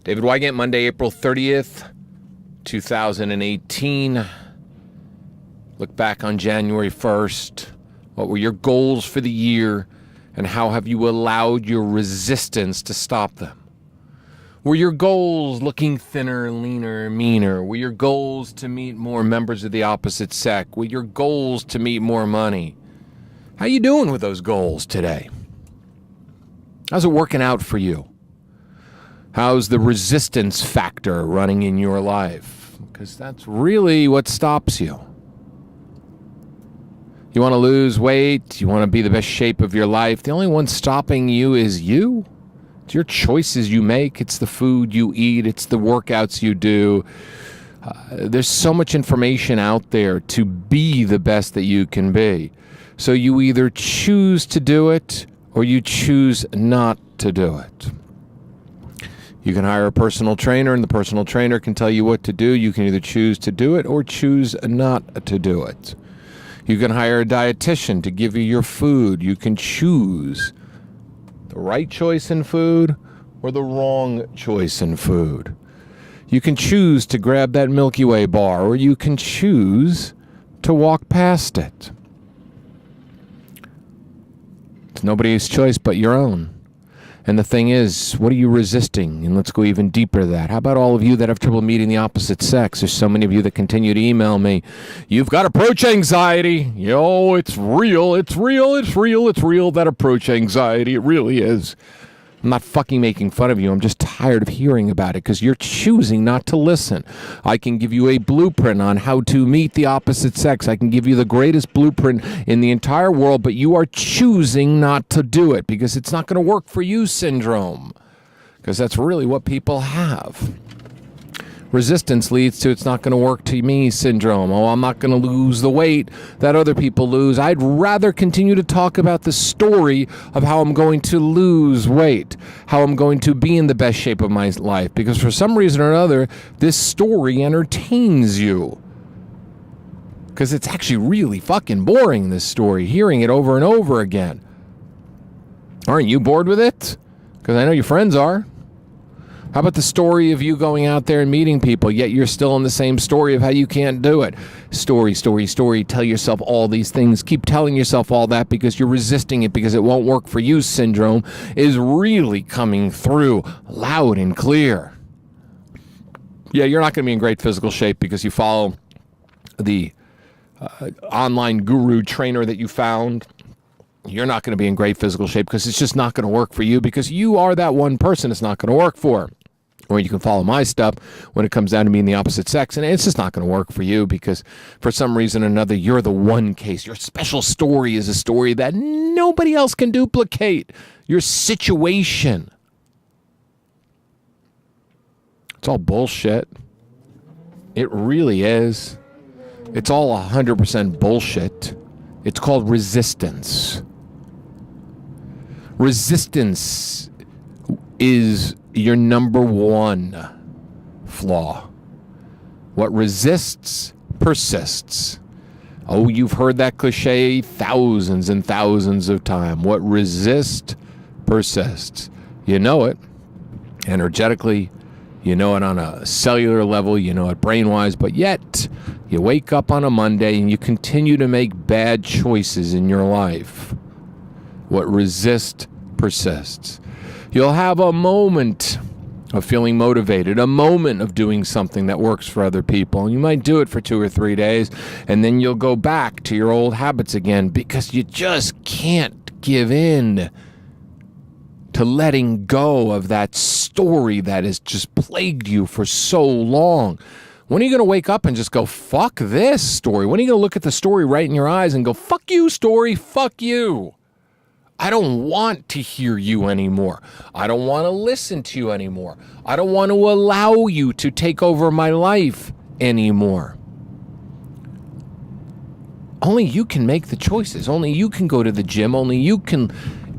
David Wygant, Monday, April 30th, 2018. Look back on January 1st. What were your goals for the year, and how have you allowed your resistance to stop them? Were your goals looking thinner, leaner, meaner? Were your goals to meet more members of the opposite sex? Were your goals to meet more money? How you doing with those goals today? How's it working out for you? How's the resistance factor running in your life? Because that's really what stops you. You want to lose weight? You want to be the best shape of your life? The only one stopping you is you. It's your choices you make. It's the food you eat. It's the workouts you do. There's so much information out there to be the best that you can be. So you either choose to do it or you choose not to do it. You can hire a personal trainer, and the personal trainer can tell you what to do. You can either choose to do it or choose not to do it. You can hire a dietitian to give you your food. You can choose the right choice in food or the wrong choice in food. You can choose to grab that Milky Way bar, or you can choose to walk past it. It's nobody's choice but your own. And the thing is, what are you resisting? And let's go even deeper to that. How about all of you that have trouble meeting the opposite sex? There's so many of you that continue to email me. You've got approach anxiety. Yo, it's real. It's real. It's real. It's real. That approach anxiety. It really is. I'm not fucking making fun of you. I'm just tired of hearing about it because you're choosing not to listen. I can give you a blueprint on how to meet the opposite sex. I can give you the greatest blueprint in the entire world, but you are choosing not to do it because it's not going to work for you syndrome. Because that's really what people have. Resistance leads to it's not going to work to me syndrome. Oh, I'm not going to lose the weight that other people lose. I'd rather continue to talk about the story of how I'm going to lose weight, how I'm going to be in the best shape of my life, because for some reason or another, this story entertains you. Because it's actually really fucking boring, this story, hearing it over and over again. Aren't you bored with it? Because I know your friends are. How about the story of you going out there and meeting people, yet you're still in the same story of how you can't do it? Story, story, story. Tell yourself all these things. Keep telling yourself all that because you're resisting it because it won't work for you syndrome is really coming through loud and clear. Yeah, you're not going to be in great physical shape because you follow the online guru trainer that you found. You're not going to be in great physical shape because it's just not going to work for you because you are that one person it's not going to work for. Or you can follow my stuff when it comes down to being the opposite sex, and it's just not going to work for you because for some reason or another, you're the one case. Your special story is a story that nobody else can duplicate. Your situation. It's all bullshit. It really is. It's all 100% bullshit. It's called resistance. Resistance is your number one flaw. What resists persists. Oh, you've heard that cliche thousands and thousands of times. What resists persists. You know it energetically. You know it on a cellular level. You know it brain-wise. But yet, you wake up on a Monday and you continue to make bad choices in your life. What resists persists. You'll have a moment of feeling motivated, a moment of doing something that works for other people. You might do it for 2 or 3 days, and then you'll go back to your old habits again because you just can't give in to letting go of that story that has just plagued you for so long. When are you going to wake up and just go, fuck this story? When are you going to look at the story right in your eyes and go, fuck you, story, fuck you? I don't want to hear you anymore. I don't want to listen to you anymore. I don't want to allow you to take over my life anymore. Only you can make the choices. Only you can go to the gym. Only you can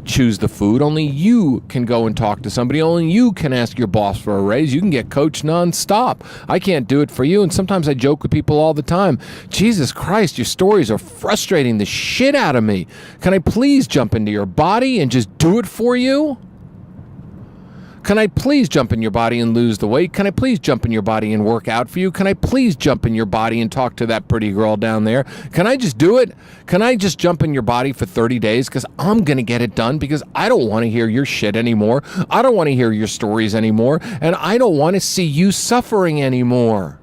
choose the food. Only you can go and talk to somebody. Only you can ask your boss for a raise. You can get coached nonstop. I can't do it for you. And sometimes I joke with people all the time. Jesus Christ, your stories are frustrating the shit out of me. Can I please jump into your body and just do it for you? Can I please jump in your body and lose the weight? Can I please jump in your body and work out for you? Can I please jump in your body and talk to that pretty girl down there? Can I just do it? Can I just jump in your body for 30 days? Because I'm going to get it done, because I don't want to hear your shit anymore. I don't want to hear your stories anymore. And I don't want to see you suffering anymore.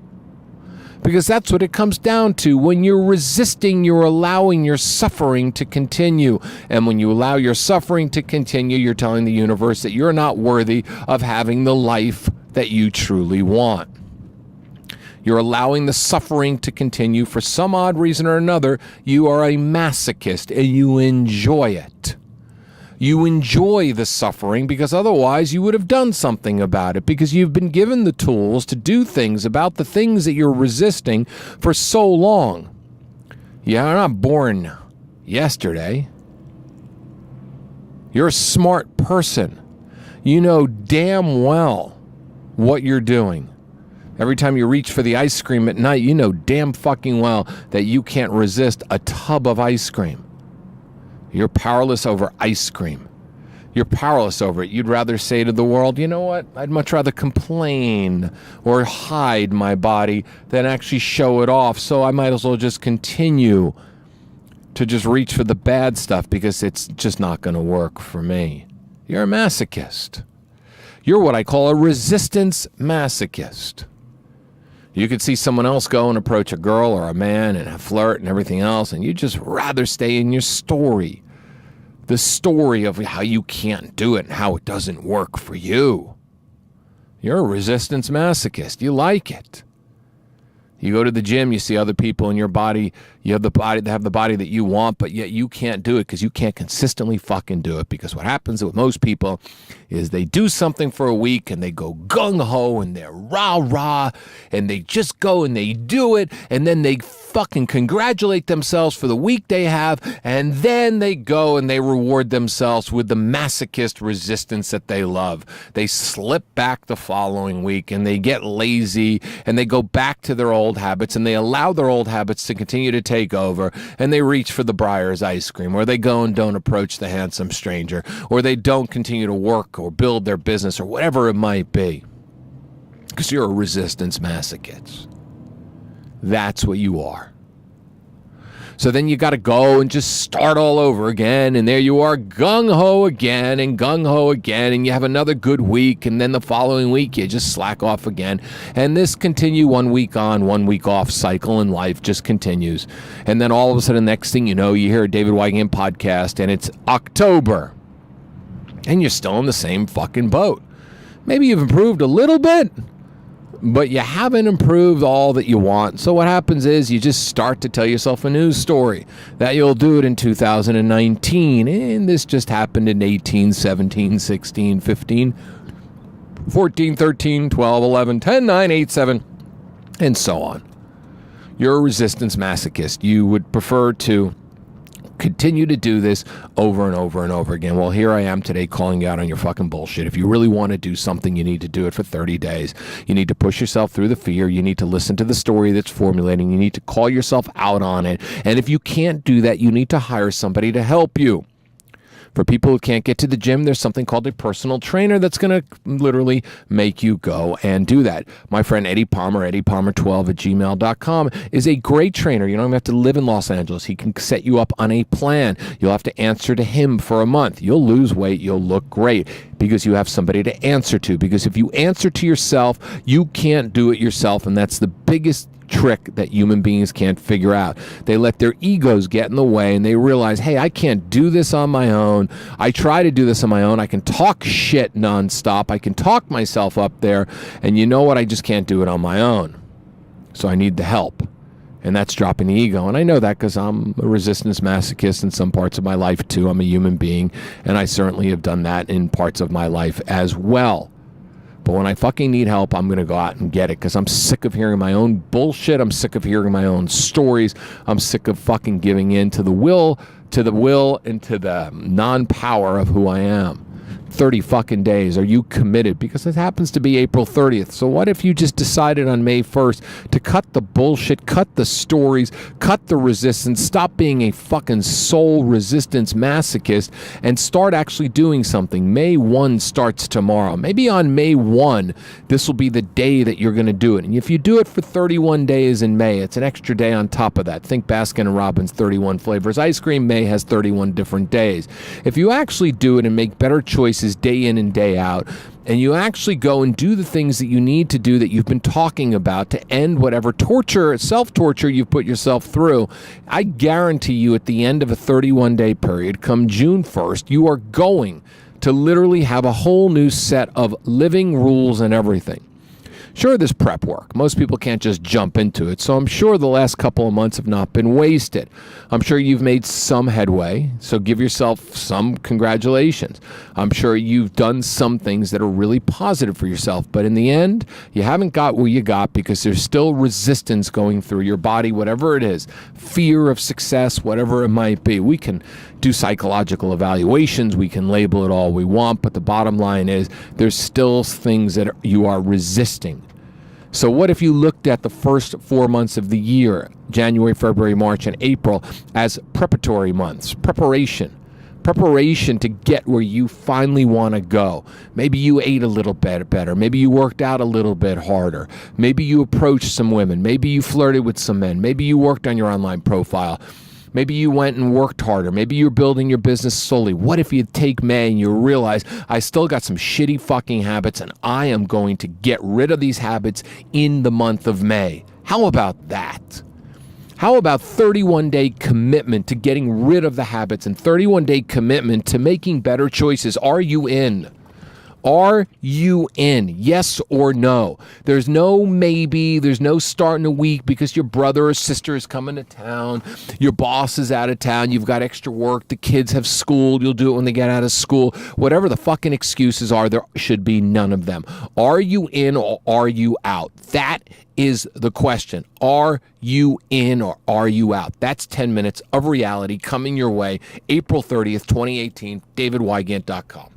Because that's what it comes down to. When you're resisting, you're allowing your suffering to continue. And when you allow your suffering to continue, you're telling the universe that you're not worthy of having the life that you truly want. You're allowing the suffering to continue for some odd reason or another. You are a masochist and you enjoy it. You enjoy the suffering because otherwise you would have done something about it, because you've been given the tools to do things about the things that you're resisting for so long. You're not born yesterday. You're a smart person. You know damn well what you're doing. Every time you reach for the ice cream at night, you know damn fucking well that you can't resist a tub of ice cream. You're powerless over ice cream. You're powerless over it. You'd rather say to the world, you know what? I'd much rather complain or hide my body than actually show it off. So I might as well just continue to just reach for the bad stuff because it's just not going to work for me. You're a masochist. You're what I call a resistance masochist. You could see someone else go and approach a girl or a man and flirt and everything else, and you'd just rather stay in your story. The story of how you can't do it and how it doesn't work for you. You're a resistance masochist. You like it. You go to the gym, you see other people in your body, you have the body that you want, but yet you can't do it because you can't consistently fucking do it. Because what happens with most people is they do something for a week and they go gung-ho and they're rah-rah and they just go and they do it, and then they fucking congratulate themselves for the week they have, and then they go and they reward themselves with the masochist resistance that they love. They slip back the following week and they get lazy and they go back to their old habits, and they allow their old habits to continue to take over, and they reach for the Breyers ice cream, or they go and don't approach the handsome stranger, or they don't continue to work or build their business or whatever it might be. Because you're a resistance masochist. That's what you are. So then you got to go and just start all over again, and there you are, gung-ho again, and you have another good week, and then the following week you just slack off again, and this continue 1 week on, 1 week off cycle in life just continues. And then all of a sudden, next thing you know, you hear a David Wygant podcast, and it's October, and you're still in the same fucking boat. Maybe you've improved a little bit, but you haven't improved all that you want. So what happens is you just start to tell yourself a news story that you'll do it in 2019. And this just happened in 18, 17, 16, 15, 14, 13, 12, 11, 10, 9, 8, 7, and so on. You're a resistance masochist. You would prefer to continue to do this over and over and over again. Well, here I am today calling you out on your fucking bullshit. If you really want to do something, you need to do it for 30 days. You need to push yourself through the fear. You need to listen to the story that's formulating. You need to call yourself out on it. And if you can't do that, you need to hire somebody to help you. For people who can't get to the gym, there's something called a personal trainer that's going to literally make you go and do that. My friend Eddie Palmer, eddiepalmer12@gmail.com, is a great trainer. You don't even have to live in Los Angeles. He can set you up on a plan. You'll have to answer to him for a month. You'll lose weight. You'll look great because you have somebody to answer to. Because if you answer to yourself, you can't do it yourself, and that's the biggest trick that human beings can't figure out. They let their egos get in the way, and they realize, hey, I can't do this on my own. I try to do this on my own. I can talk shit nonstop. I can talk myself up there, and you know what? I just can't do it on my own. So I need the help, and that's dropping the ego. And I know that because I'm a resistance masochist in some parts of my life too. I'm a human being, and I certainly have done that in parts of my life as well. But when I fucking need help, I'm going to go out and get it because I'm sick of hearing my own bullshit. I'm sick of hearing my own stories. I'm sick of fucking giving in to the will and to the non-power of who I am. 30 fucking days? Are you committed? Because it happens to be April 30th. So what if you just decided on May 1st to cut the bullshit, cut the stories, cut the resistance, stop being a fucking soul resistance masochist, and start actually doing something? May 1 starts tomorrow. Maybe on May 1, this will be the day that you're going to do it. And if you do it for 31 days in May, it's an extra day on top of that. Think Baskin & Robbins 31 flavors ice cream. May has 31 different days. If you actually do it and make better choices day in and day out, and you actually go and do the things that you need to do that you've been talking about to end whatever torture, self-torture you've put yourself through, I guarantee you at the end of a 31-day period, come June 1st, you are going to literally have a whole new set of living rules and everything. Sure, there's prep work. Most people can't just jump into it, so I'm sure the last couple of months have not been wasted. I'm sure you've made some headway, so give yourself some congratulations. I'm sure you've done some things that are really positive for yourself, but in the end, you haven't got where you got because there's still resistance going through your body, whatever it is, fear of success, whatever it might be. We can do psychological evaluations, we can label it all we want, but the bottom line is there's still things that you are resisting. So what if you looked at the first 4 months of the year, January, February, March, and April, as preparatory months, preparation to get where you finally want to go. Maybe you ate a little bit better. Maybe you worked out a little bit harder. Maybe you approached some women. Maybe you flirted with some men. Maybe you worked on your online profile. Maybe you went and worked harder. Maybe you're building your business slowly. What if you take May and you realize, I still got some shitty fucking habits and I am going to get rid of these habits in the month of May? How about that? How about 31-day commitment to getting rid of the habits and 31-day commitment to making better choices? Are you in? Are you in? Yes or no? There's no maybe. There's no starting a week because your brother or sister is coming to town. Your boss is out of town. You've got extra work. The kids have school. You'll do it when they get out of school. Whatever the fucking excuses are, there should be none of them. Are you in or are you out? That is the question. Are you in or are you out? That's 10 minutes of reality coming your way. April 30th, 2018, davidwygant.com.